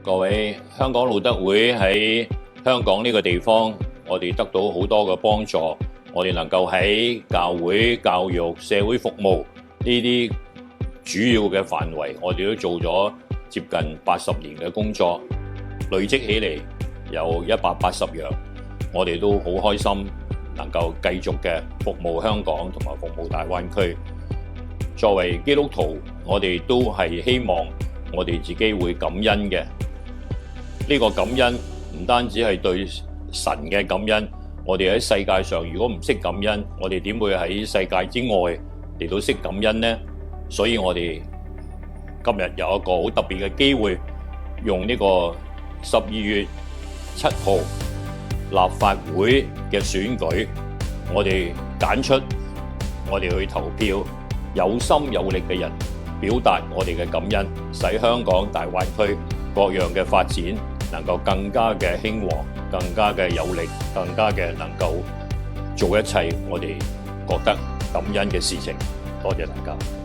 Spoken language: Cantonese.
各位，香港路德會喺香港呢個地方，我哋得到好多嘅幫助，我哋能夠喺教會、教育、社會服務呢啲主要嘅範圍，我哋都做咗接近80年嘅工作，累積起嚟有180樣，我哋都好開心能夠繼續嘅服務香港同埋服務大灣區。作為基督徒，我哋都係希望我哋自己會感恩嘅。呢個感恩唔單止係對神嘅感恩，我哋喺世界上如果唔識感恩，我哋點會喺世界之外嚟到識感恩呢？所以我哋今日有一個好特別嘅機會，用呢個12月7號立法會嘅選舉，我哋揀出我哋去投票，有心有力嘅人表達我哋嘅感恩，使香港大灣區各樣嘅發展能夠更加嘅興旺，更加嘅有力，更加嘅能夠做一切我哋覺得感恩嘅事情。多謝大家。